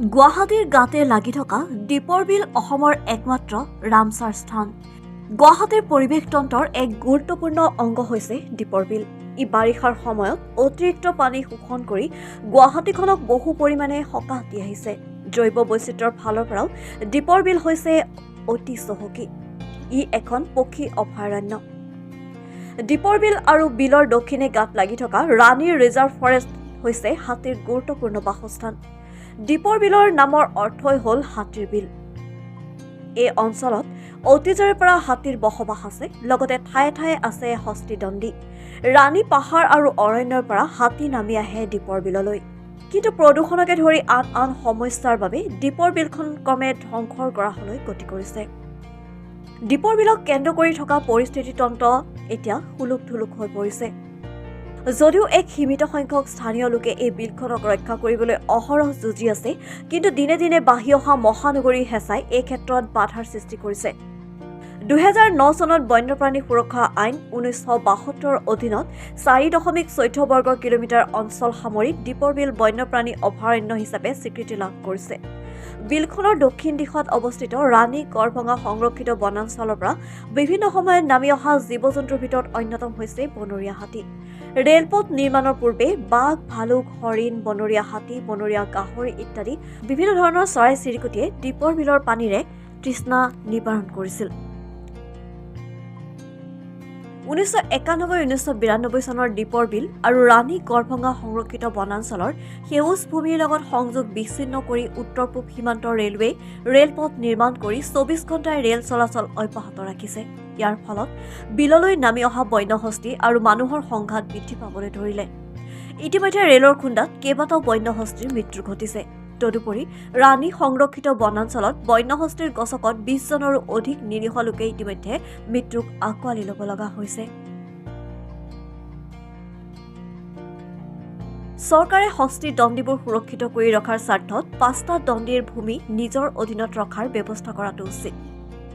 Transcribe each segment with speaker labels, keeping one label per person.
Speaker 1: গুৱাহাটীৰ গাতে লাগি থকা দীপৰ বিল অসমৰ একমাত্ৰ ৰামছাৰ স্থান। গুৱাহাটীৰ পৰিৱেশ তন্ত্ৰৰ এক গুৰুত্বপূৰ্ণ অংগ হৈছে দীপৰ বিল। ই বাৰিষাৰ সময়ত অতিৰিক্ত পানী শোষণ কৰি গুৱাহাটীখনক বহু পৰিমাণে সকাহ দি আহিছে। জৈৱ বৈচিত্ৰ্যৰ ফালৰ পৰাও দীপৰ বিল হৈছে অতি চহকী। ই এখন পক্ষী অভয়াৰণ্য। দীপৰ বিল আৰু বিলৰ দক্ষিণে গাত লাগি থকা ৰাণী ৰিজাৰ্ভ ফৰেষ্ট হৈছে হাতীৰ গুৰুত্বপূৰ্ণ বাসস্থান। দীপৰ বিলৰ নামৰ অৰ্থই হ'ল হাতীৰ বিল। এই অঞ্চলত অতীজৰে পৰা হাতীৰ বসবাস আছে, লগতে ঠায়ে ঠায়ে আছে হস্তিদণ্ডী। ৰাণী পাহাৰ আৰু অৰণ্যৰ পৰা হাতী নামি আহে দীপৰ বিললৈ। কিন্তু প্ৰদূষণকে ধৰি আন আন সমস্যাৰ বাবে দীপৰ বিলখন ক্ৰমে ধ্বংসৰ গৰাহলৈ গতি কৰিছে। দীপৰ বিলক কেন্দ্ৰ কৰি থকা পৰিস্থিতিতন্ত্ৰ এতিয়া সুলুক থুলুক হৈ পৰিছে। যদিও এক সীমিত সংখ্যক স্থানীয় লোকে এই বিলখনক ৰক্ষা কৰিবলৈ অহৰহ যুঁজি আছে, কিন্তু দিনে দিনে বাঢ়ি অহা মহানগৰীৰ হেঁচাই এই ক্ষেত্ৰত বাধাৰ সৃষ্টি কৰিছে। 2009 চনত বন্যপ্ৰাণী সুৰক্ষা আইন 1972ৰ অধীনত 4.14 বৰ্গ কিলোমিটাৰ অঞ্চল সামৰি দীপৰ বিল বন্যপ্ৰাণী অভয়াৰণ্য হিচাপে স্বীকৃতি লাভ কৰিছে। বিলখনৰ দক্ষিণ দিশত অৱস্থিত ৰাণী গড়ভঙা সংৰক্ষিত বনাঞ্চলৰ পৰা বিভিন্ন সময়ত নামি অহা জীৱ-জন্তুৰ ভিতৰত অন্যতম হৈছে বনৰীয়া হাতী। ৰেলপথ নিৰ্মাণৰ পূৰ্বে বাঘ, ভালুক, হৰিণ, বনৰীয়া হাতী, বনৰীয়া গাহৰি ইত্যাদি বিভিন্ন ধৰণৰ চৰাই-চিৰিকটিয়ে দীপৰ বিলৰ পানীৰে তৃষ্ণা নিবাৰণ কৰিছিল। 1991-1992 চনৰ দীপৰ বিল আৰু ৰাণী গড়ভঙা সংৰক্ষিত বনাঞ্চলৰ সেউজ ভূমিৰ লগত সংযোগ বিচ্ছিন্ন কৰি উত্তৰ-পূব সীমান্ত ৰেলৱে ৰেলপথ নিৰ্মাণ কৰি 24 ঘণ্টাই ৰেল চলাচল অব্যাহত ৰাখিছে। ইয়াৰ ফলত বিললৈ নামি অহা বন্যহস্তী আৰু মানুহৰ সংঘাত বৃদ্ধি পাবলৈ ধৰিলে। ইতিমধ্যে ৰেলৰ খুন্দাত কেইবাটাও বন্যহস্তীৰ মৃত্যু ঘটিছে। তদুপৰি ৰাণী সংৰক্ষিত বনাঞ্চলত বন্যহস্তীৰ গছকত 20 জনৰো অধিক নিৰীহ লোকে ইতিমধ্যে মৃত্যুক আঁকোৱালি ল'ব লগা হৈছে। চৰকাৰে হস্তীৰ দণ্ডিবোৰ সুৰক্ষিত কৰি ৰখাৰ স্বাৰ্থত 5টা দণ্ডিৰ ভূমি নিজৰ অধীনত ৰখাৰ ব্যৱস্থা কৰাটো উচিত।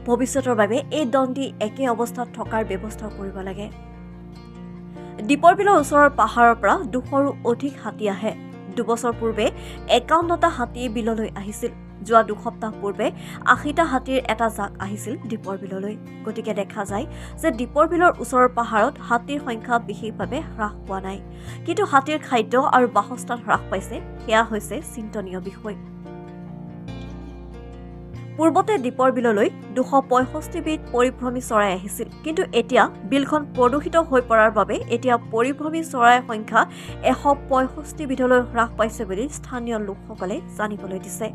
Speaker 1: ভৱিষ্যতৰ বাবে এই দণ্ডি একে অৱস্থাত থকাৰ ব্যৱস্থা কৰিব লাগে। দীপৰ বিলৰ ওচৰৰ পাহাৰৰ পৰা 200ৰো অধিক হাতী আহে। 2 বছৰ পূৰ্বে 51টা হাতী বিললৈ আহিছিল। যোৱা 2 সপ্তাহ পূৰ্বে 80টা হাতীৰ এটা জাক আহিছিল দীপৰ বিললৈ। গতিকে দেখা যায় যে দীপৰ বিলৰ ওচৰৰ পাহাৰত হাতীৰ সংখ্যা বিশেষভাৱে হ্ৰাস পোৱা নাই, কিন্তু হাতীৰ খাদ্য আৰু বাসস্থান হ্ৰাস পাইছে। সেয়া হৈছে চিন্তনীয় বিষয়। পূৰ্বতে দীপৰ বিললৈ 265 বিধ পৰিভ্ৰমী চৰাই আহিছিল, কিন্তু এতিয়া বিলখন প্ৰদূষিত হৈ পৰাৰ বাবে এতিয়া পৰিভ্ৰমী চৰাইৰ সংখ্যা 165 বিধলৈ হ্ৰাস পাইছে বুলি স্থানীয় লোকসকলে জানিবলৈ দিছে।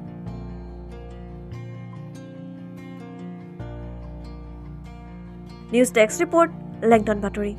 Speaker 1: নিউজ ডেস্ক ৰিপৰ্ট, লেংটন বাতৰি।